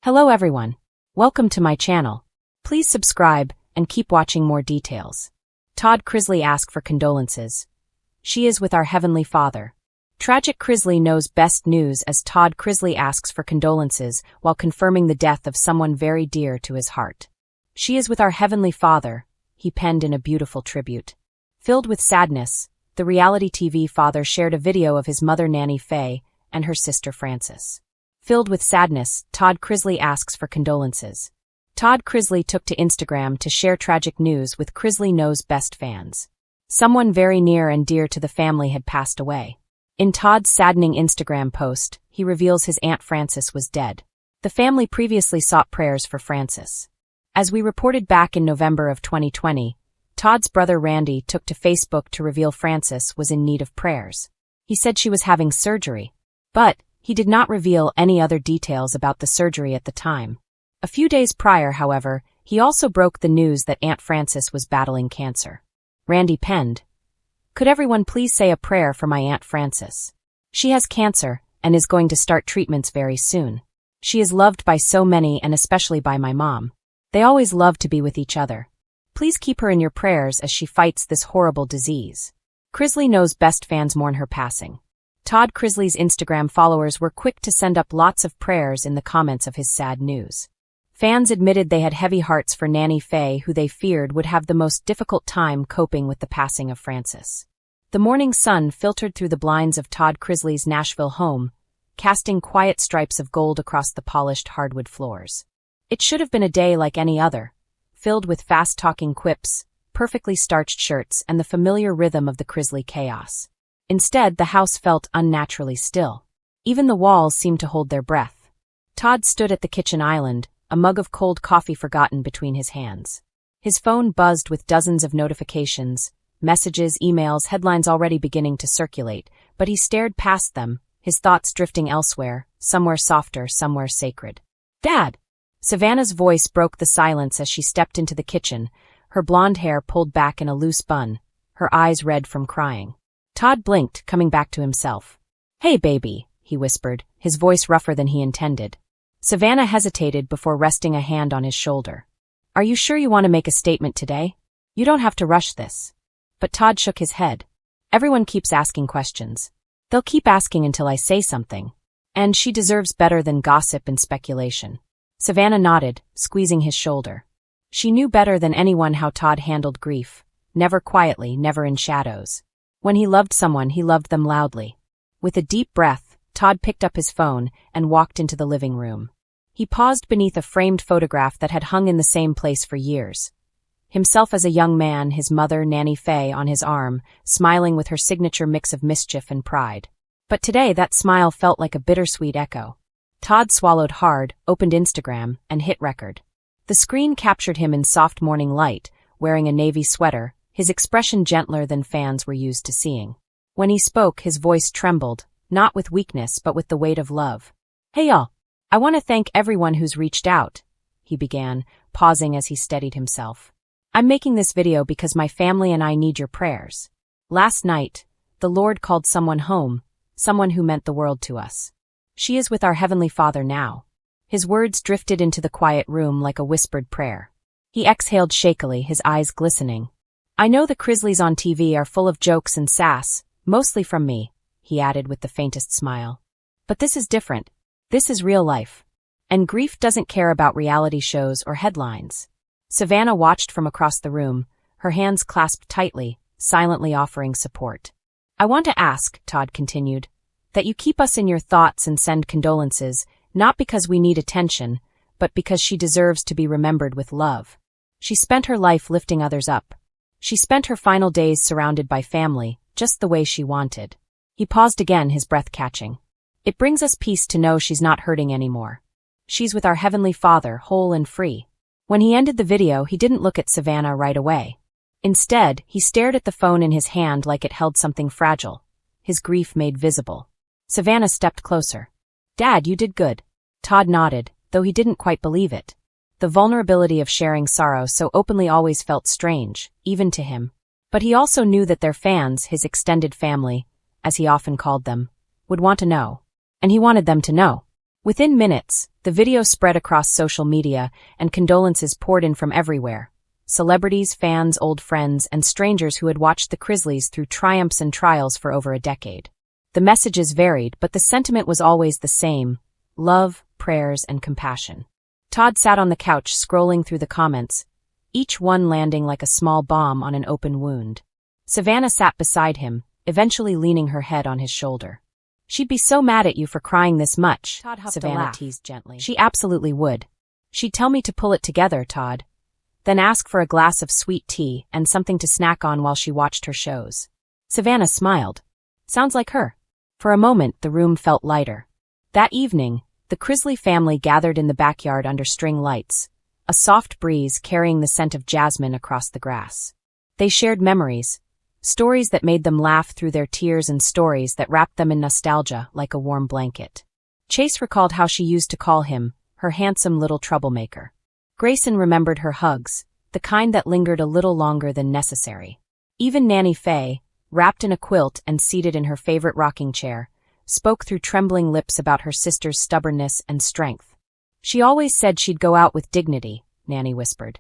Hello everyone. Welcome to my channel. Please subscribe and keep watching more details. Todd Chrisley asks for condolences. She is with our Heavenly Father. Tragic Chrisley knows best news as Todd Chrisley asks for condolences while confirming the death of someone very dear to his heart. She is with our Heavenly Father, he penned in a beautiful tribute. Filled with sadness, the reality TV father shared a video of his mother Nanny Faye and her sister Frances. Filled with sadness, Todd Chrisley asks for condolences. Todd Chrisley took to Instagram to share tragic news with Chrisley Knows Best fans. Someone very near and dear to the family had passed away. In Todd's saddening Instagram post, he reveals his Aunt Frances was dead. The family previously sought prayers for Frances. As we reported back in November of 2020, Todd's brother Randy took to Facebook to reveal Frances was in need of prayers. He said she was having surgery, but he did not reveal any other details about the surgery at the time. A few days prior, however, he also broke the news that Aunt Frances was battling cancer. Randy penned, "Could everyone please say a prayer for my Aunt Frances? She has cancer and is going to start treatments very soon. She is loved by so many and especially by my mom. They always love to be with each other. Please keep her in your prayers as she fights this horrible disease." Chrisley Knows Best fans mourn her passing. Todd Chrisley's Instagram followers were quick to send up lots of prayers in the comments of his sad news. Fans admitted they had heavy hearts for Nanny Faye, who they feared would have the most difficult time coping with the passing of Frances. The morning sun filtered through the blinds of Todd Chrisley's Nashville home, casting quiet stripes of gold across the polished hardwood floors. It should have been a day like any other, filled with fast-talking quips, perfectly starched shirts, and the familiar rhythm of the Chrisley chaos. Instead, the house felt unnaturally still. Even the walls seemed to hold their breath. Todd stood at the kitchen island, a mug of cold coffee forgotten between his hands. His phone buzzed with dozens of notifications, messages, emails, headlines already beginning to circulate, but he stared past them, his thoughts drifting elsewhere, somewhere softer, somewhere sacred. "Dad!" Savannah's voice broke the silence as she stepped into the kitchen, her blonde hair pulled back in a loose bun, her eyes red from crying. Todd blinked, coming back to himself. "Hey, baby," he whispered, his voice rougher than he intended. Savannah hesitated before resting a hand on his shoulder. "Are you sure you want to make a statement today? You don't have to rush this." But Todd shook his head. "Everyone keeps asking questions. They'll keep asking until I say something. And she deserves better than gossip and speculation." Savannah nodded, squeezing his shoulder. She knew better than anyone how Todd handled grief, never quietly, never in shadows. When he loved someone, he loved them loudly. With a deep breath, Todd picked up his phone and walked into the living room. He paused beneath a framed photograph that had hung in the same place for years. Himself as a young man, his mother, Nanny Faye, on his arm, smiling with her signature mix of mischief and pride. But today that smile felt like a bittersweet echo. Todd swallowed hard, opened Instagram, and hit record. The screen captured him in soft morning light, wearing a navy sweater, his expression gentler than fans were used to seeing. When he spoke, his voice trembled, not with weakness but with the weight of love. "Hey y'all, I want to thank everyone who's reached out," he began, pausing as he steadied himself. "I'm making this video because my family and I need your prayers. Last night, the Lord called someone home, someone who meant the world to us. She is with our Heavenly Father now." His words drifted into the quiet room like a whispered prayer. He exhaled shakily, his eyes glistening. "I know the Chrisleys on TV are full of jokes and sass, mostly from me," he added with the faintest smile. "But this is different. This is real life. And grief doesn't care about reality shows or headlines." Savannah watched from across the room, her hands clasped tightly, silently offering support. "I want to ask," Todd continued, "that you keep us in your thoughts and send condolences, not because we need attention, but because she deserves to be remembered with love. She spent her life lifting others up. She spent her final days surrounded by family, just the way she wanted." He paused again, his breath catching. "It brings us peace to know she's not hurting anymore. She's with our Heavenly Father, whole and free." When he ended the video, he didn't look at Savannah right away. Instead, he stared at the phone in his hand like it held something fragile, his grief made visible. Savannah stepped closer. "Dad, you did good." Todd nodded, though he didn't quite believe it. The vulnerability of sharing sorrow so openly always felt strange, even to him. But he also knew that their fans, his extended family, as he often called them, would want to know. And he wanted them to know. Within minutes, The video spread across social media, and condolences poured in from everywhere. Celebrities, fans, old friends, and strangers who had watched the Chrisleys through triumphs and trials for over a decade. The messages varied, but the sentiment was always the same: love, prayers, and compassion. Todd sat on the couch scrolling through the comments, each one landing like a small bomb on an open wound. Savannah sat beside him, eventually leaning her head on his shoulder. "She'd be so mad at you for crying this much," Savannah teased gently. "She absolutely would. She'd tell me to pull it together, Todd. Then ask for a glass of sweet tea and something to snack on while she watched her shows." Savannah smiled. "Sounds like her." For a moment, the room felt lighter. That evening, the Chrisley family gathered in the backyard under string lights, a soft breeze carrying the scent of jasmine across the grass. They shared memories, stories that made them laugh through their tears and stories that wrapped them in nostalgia like a warm blanket. Chase recalled how she used to call him her handsome little troublemaker. Grayson remembered her hugs, the kind that lingered a little longer than necessary. Even Nanny Faye, wrapped in a quilt and seated in her favorite rocking chair, spoke through trembling lips about her sister's stubbornness and strength. "She always said she'd go out with dignity," Nanny whispered.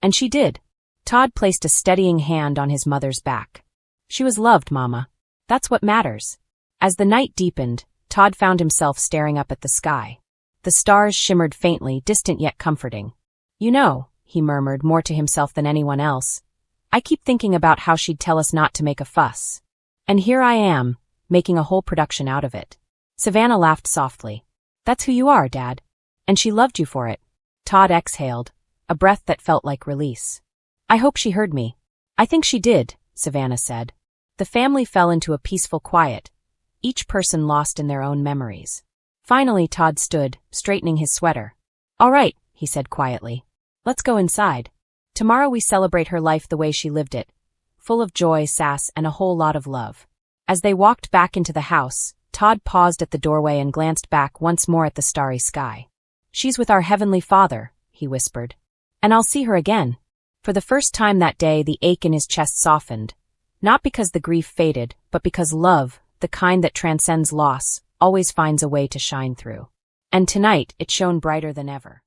And she did. Todd placed a steadying hand on his mother's back. "She was loved, Mama. That's what matters." As the night deepened, Todd found himself staring up at the sky. The stars shimmered faintly, distant yet comforting. "You know," he murmured more to himself than anyone else, "I keep thinking about how she'd tell us not to make a fuss. And here I am, making a whole production out of it." Savannah laughed softly. "That's who you are, Dad. And she loved you for it." Todd exhaled, a breath that felt like release. "I hope she heard me." "I think she did," Savannah said. The family fell into a peaceful quiet, each person lost in their own memories. Finally, Todd stood, straightening his sweater. "All right," he said quietly. "Let's go inside. Tomorrow we celebrate her life the way she lived it, full of joy, sass, and a whole lot of love." As they walked back into the house, Todd paused at the doorway and glanced back once more at the starry sky. "She's with our Heavenly Father," he whispered. "And I'll see her again." For the first time that day, the ache in his chest softened, not because the grief faded, but because love, the kind that transcends loss, always finds a way to shine through. And tonight, it shone brighter than ever.